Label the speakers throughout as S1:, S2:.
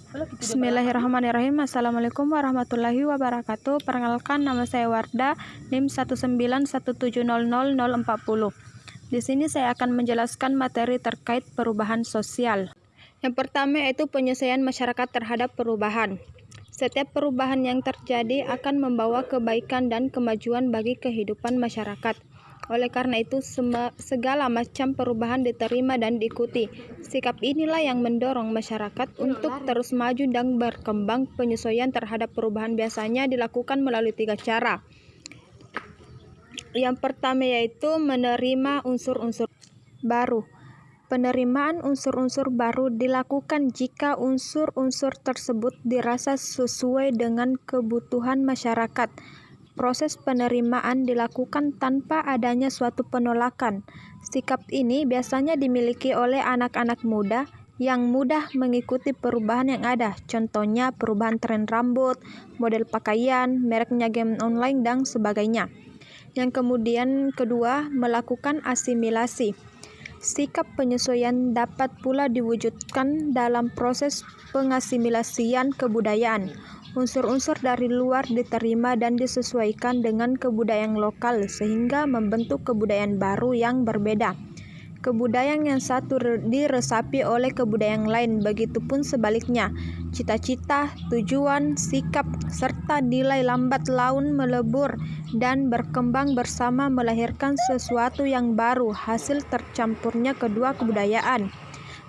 S1: Bismillahirrahmanirrahim. Assalamualaikum warahmatullahi wabarakatuh. Perkenalkan, nama saya Wardah, NIM 191700040. Di sini saya akan menjelaskan materi terkait perubahan sosial. Yang pertama yaitu penyesuaian masyarakat terhadap perubahan. Setiap perubahan yang terjadi akan membawa kebaikan dan kemajuan bagi kehidupan masyarakat. Oleh karena itu, segala macam perubahan diterima dan diikuti. Sikap inilah yang mendorong masyarakat untuk terus maju dan berkembang. Penyesuaian terhadap perubahan biasanya dilakukan melalui 3 cara. Yang pertama yaitu menerima unsur-unsur baru. Penerimaan unsur-unsur baru dilakukan jika unsur-unsur tersebut dirasa sesuai dengan kebutuhan masyarakat. Proses penerimaan dilakukan tanpa adanya suatu penolakan. Sikap ini biasanya dimiliki oleh anak-anak muda yang mudah mengikuti perubahan yang ada. Contohnya perubahan tren rambut, model pakaian, mereknya game online, dan sebagainya. Yang kemudian kedua, melakukan asimilasi. Sikap penyesuaian dapat pula diwujudkan dalam proses pengasimilasian kebudayaan. Unsur-unsur dari luar diterima dan disesuaikan dengan kebudayaan lokal sehingga membentuk kebudayaan baru yang berbeda. Kebudayaan yang satu diresapi oleh kebudayaan lain, begitupun sebaliknya. Cita-cita, tujuan, sikap, serta nilai lambat laun melebur dan berkembang bersama melahirkan sesuatu yang baru, hasil tercampurnya kedua kebudayaan.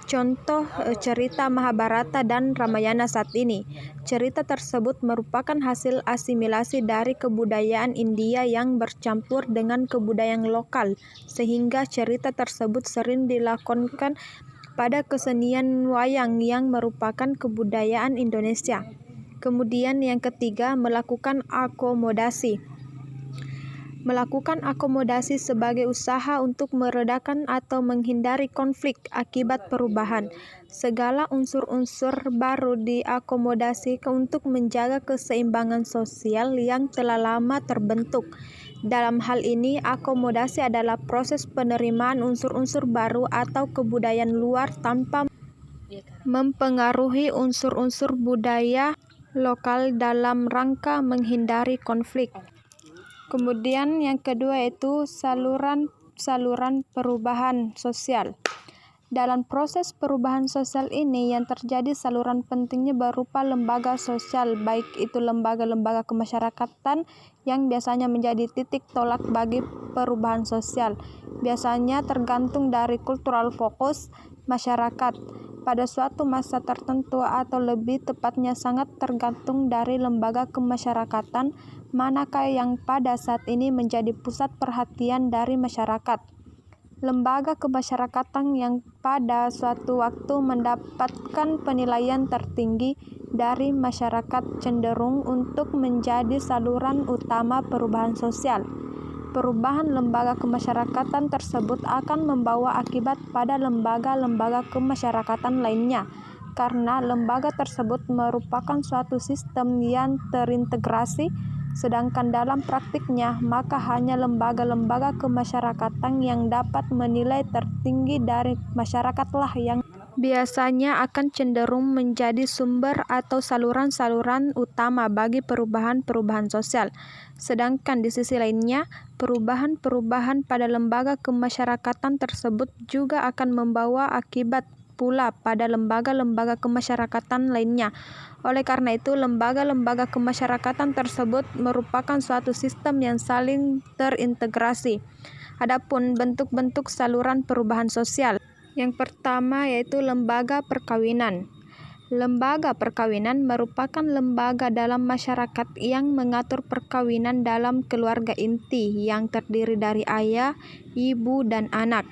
S1: Contoh cerita Mahabharata dan Ramayana saat ini. Cerita tersebut merupakan hasil asimilasi dari kebudayaan India yang bercampur dengan kebudayaan lokal, sehingga cerita tersebut sering dilakonkan pada kesenian wayang yang merupakan kebudayaan Indonesia. Kemudian yang ketiga, melakukan akomodasi. Melakukan akomodasi sebagai usaha untuk meredakan atau menghindari konflik akibat perubahan. Segala unsur-unsur baru diakomodasi untuk menjaga keseimbangan sosial yang telah lama terbentuk. Dalam hal ini, akomodasi adalah proses penerimaan unsur-unsur baru atau kebudayaan luar tanpa mempengaruhi unsur-unsur budaya lokal dalam rangka menghindari konflik. Kemudian yang kedua yaitu saluran perubahan sosial. Dalam proses perubahan sosial ini yang terjadi saluran pentingnya berupa lembaga sosial, baik itu lembaga-lembaga kemasyarakatan yang biasanya menjadi titik tolak bagi perubahan sosial. Biasanya tergantung dari kultural fokus masyarakat pada suatu masa tertentu, atau lebih tepatnya sangat tergantung dari lembaga kemasyarakatan manakah yang pada saat ini menjadi pusat perhatian dari masyarakat. Lembaga kemasyarakatan yang pada suatu waktu mendapatkan penilaian tertinggi dari masyarakat cenderung untuk menjadi saluran utama perubahan sosial. Perubahan lembaga kemasyarakatan tersebut akan membawa akibat pada lembaga-lembaga kemasyarakatan lainnya, karena lembaga tersebut merupakan suatu sistem yang terintegrasi. Sedangkan dalam praktiknya, maka hanya lembaga-lembaga kemasyarakatan yang dapat menilai tertinggi dari masyarakatlah yang biasanya akan cenderung menjadi sumber atau saluran-saluran utama bagi perubahan-perubahan sosial. Sedangkan di sisi lainnya, perubahan-perubahan pada lembaga kemasyarakatan tersebut juga akan membawa akibat pula pada lembaga-lembaga kemasyarakatan lainnya. Oleh karena itu, lembaga-lembaga kemasyarakatan tersebut merupakan suatu sistem yang saling terintegrasi. Adapun bentuk-bentuk saluran perubahan sosial. Yang pertama yaitu lembaga perkawinan. Lembaga perkawinan merupakan lembaga dalam masyarakat yang mengatur perkawinan dalam keluarga inti yang terdiri dari ayah, ibu, dan anak.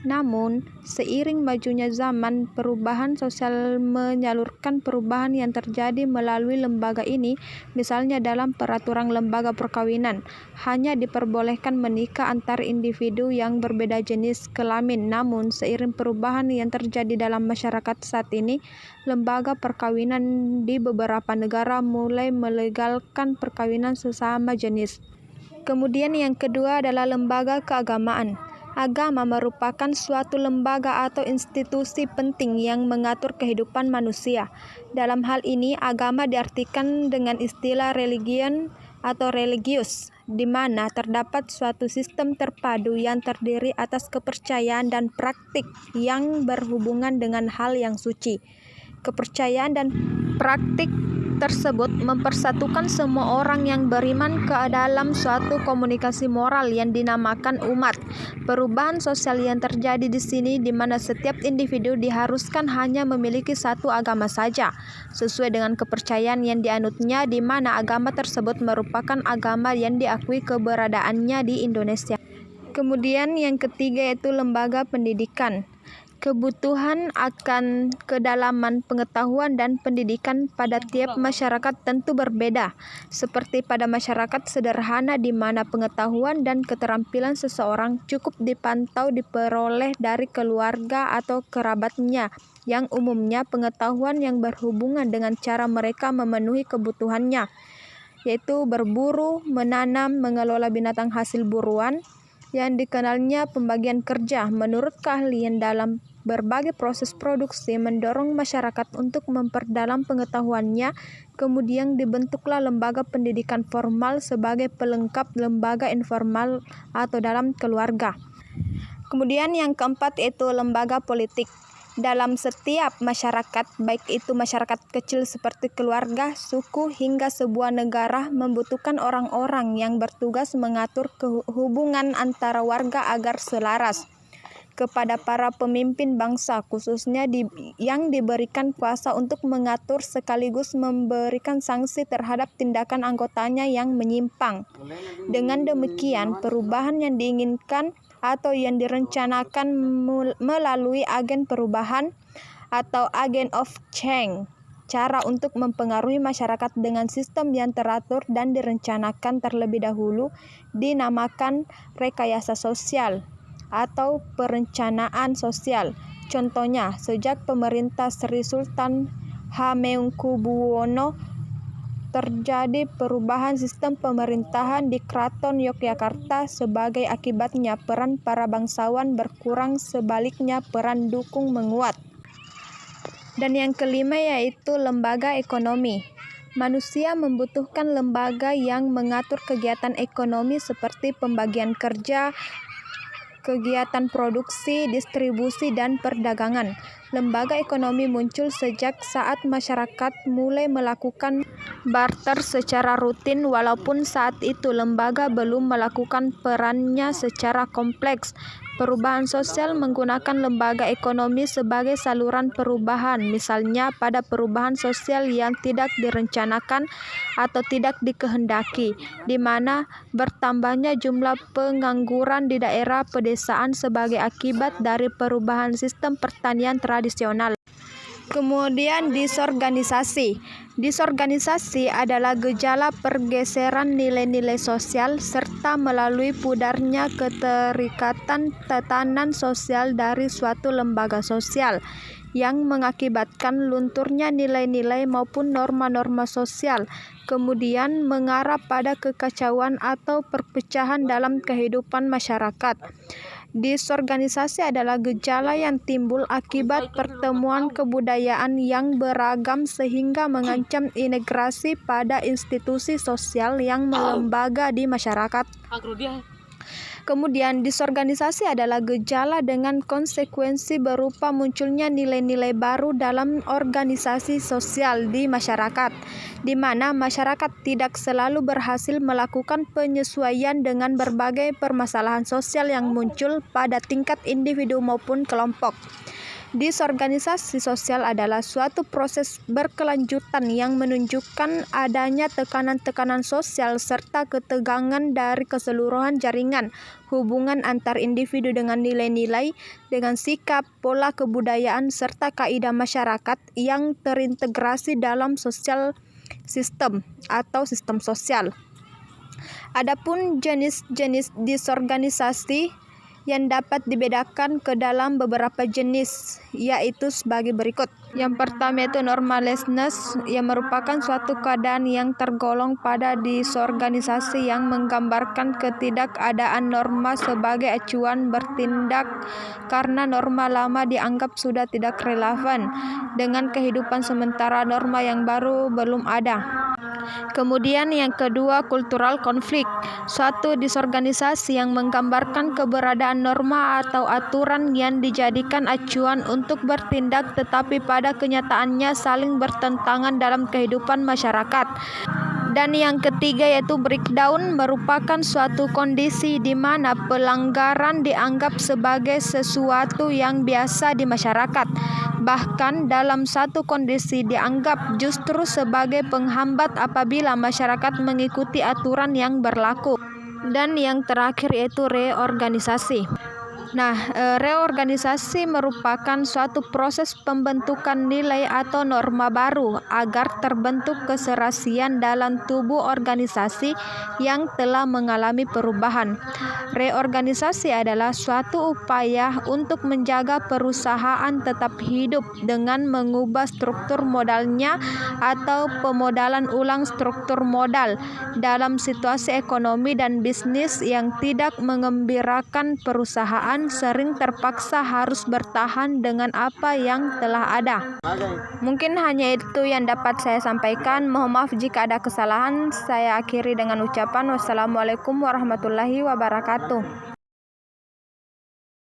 S1: Namun, seiring majunya zaman, perubahan sosial menyalurkan perubahan yang terjadi melalui lembaga ini. Misalnya dalam peraturan lembaga perkawinan, hanya diperbolehkan menikah antar individu yang berbeda jenis kelamin. Namun, seiring perubahan yang terjadi dalam masyarakat saat ini, lembaga perkawinan di beberapa negara mulai melegalkan perkawinan sesama jenis. Kemudian yang kedua adalah lembaga keagamaan. Agama merupakan suatu lembaga atau institusi penting yang mengatur kehidupan manusia. Dalam hal ini, agama diartikan dengan istilah religion atau religius, di mana terdapat suatu sistem terpadu yang terdiri atas kepercayaan dan praktik yang berhubungan dengan hal yang suci. Kepercayaan dan praktik tersebut mempersatukan semua orang yang beriman ke dalam suatu komunikasi moral yang dinamakan umat. Perubahan sosial yang terjadi di sini di mana setiap individu diharuskan hanya memiliki satu agama saja, sesuai dengan kepercayaan yang dianutnya, di mana agama tersebut merupakan agama yang diakui keberadaannya di Indonesia. Kemudian yang ketiga yaitu lembaga pendidikan. Kebutuhan akan kedalaman pengetahuan dan pendidikan pada tiap masyarakat tentu berbeda, seperti pada masyarakat sederhana di mana pengetahuan dan keterampilan seseorang cukup dipantau diperoleh dari keluarga atau kerabatnya, yang umumnya pengetahuan yang berhubungan dengan cara mereka memenuhi kebutuhannya, yaitu berburu, menanam, mengelola binatang hasil buruan, yang dikenalnya pembagian kerja menurut keahlian dalam berbagai proses produksi, mendorong masyarakat untuk memperdalam pengetahuannya. Kemudian dibentuklah lembaga pendidikan formal sebagai pelengkap lembaga informal atau dalam keluarga. Kemudian yang keempat yaitu lembaga politik. Dalam setiap masyarakat, baik itu masyarakat kecil seperti keluarga, suku, hingga sebuah negara, membutuhkan orang-orang yang bertugas mengatur hubungan antara warga agar selaras. Kepada para pemimpin bangsa, khususnya yang diberikan kuasa untuk mengatur sekaligus memberikan sanksi terhadap tindakan anggotanya yang menyimpang. Dengan demikian, perubahan yang diinginkan atau yang direncanakan melalui agen perubahan atau agent of change, cara untuk mempengaruhi masyarakat dengan sistem yang teratur dan direncanakan terlebih dahulu, dinamakan rekayasa sosial atau perencanaan sosial. Contohnya, sejak pemerintah Sri Sultan Hamengkubuwono terjadi perubahan sistem pemerintahan di Keraton Yogyakarta. Sebagai akibatnya, peran para bangsawan berkurang, sebaliknya peran dukung menguat. Dan yang kelima yaitu lembaga ekonomi. Manusia membutuhkan lembaga yang mengatur kegiatan ekonomi seperti pembagian kerja, kegiatan produksi, distribusi, dan perdagangan. Lembaga ekonomi muncul sejak saat masyarakat mulai melakukan barter secara rutin, walaupun saat itu lembaga belum melakukan perannya secara kompleks. Perubahan sosial menggunakan lembaga ekonomi sebagai saluran perubahan, misalnya pada perubahan sosial yang tidak direncanakan atau tidak dikehendaki, di mana bertambahnya jumlah pengangguran di daerah pedesaan sebagai akibat dari perubahan sistem pertanian tradisional. Kemudian disorganisasi. Disorganisasi adalah gejala pergeseran nilai-nilai sosial serta melalui pudarnya keterikatan tatanan sosial dari suatu lembaga sosial yang mengakibatkan lunturnya nilai-nilai maupun norma-norma sosial, kemudian mengarah pada kekacauan atau perpecahan dalam kehidupan masyarakat. Disorganisasi adalah gejala yang timbul akibat pertemuan kebudayaan yang beragam sehingga mengancam integrasi pada institusi sosial yang melembaga di masyarakat. Kemudian disorganisasi adalah gejala dengan konsekuensi berupa munculnya nilai-nilai baru dalam organisasi sosial di masyarakat, di mana masyarakat tidak selalu berhasil melakukan penyesuaian dengan berbagai permasalahan sosial yang muncul pada tingkat individu maupun kelompok. Disorganisasi sosial adalah suatu proses berkelanjutan yang menunjukkan adanya tekanan-tekanan sosial serta ketegangan dari keseluruhan jaringan hubungan antar individu dengan nilai-nilai, dengan sikap, pola kebudayaan, serta kaidah masyarakat yang terintegrasi dalam sosial sistem atau sistem sosial. Adapun jenis-jenis disorganisasi yang dapat dibedakan ke dalam beberapa jenis, yaitu sebagai berikut. Yang pertama itu normalness, yang merupakan suatu keadaan yang tergolong pada disorganisasi yang menggambarkan ketidakadaan norma sebagai acuan bertindak karena norma lama dianggap sudah tidak relevan dengan kehidupan sementara norma yang baru belum ada. Kemudian yang kedua, kultural konflik, suatu disorganisasi yang menggambarkan keberadaan norma atau aturan yang dijadikan acuan untuk bertindak tetapi pada kenyataannya saling bertentangan dalam kehidupan masyarakat. Dan yang ketiga yaitu breakdown, merupakan suatu kondisi di mana pelanggaran dianggap sebagai sesuatu yang biasa di masyarakat. Bahkan dalam satu kondisi dianggap justru sebagai penghambat apabila masyarakat mengikuti aturan yang berlaku. Dan yang terakhir yaitu reorganisasi. Reorganisasi merupakan suatu proses pembentukan nilai atau norma baru agar terbentuk keserasian dalam tubuh organisasi yang telah mengalami perubahan. Reorganisasi adalah suatu upaya untuk menjaga perusahaan tetap hidup dengan mengubah struktur modalnya atau pemodalan ulang struktur modal dalam situasi ekonomi dan bisnis yang tidak mengembirakan. Perusahaan sering terpaksa harus bertahan dengan apa yang telah ada. Mungkin hanya itu yang dapat saya sampaikan. Mohon maaf jika ada kesalahan. Saya akhiri dengan ucapan wassalamualaikum warahmatullahi wabarakatuh.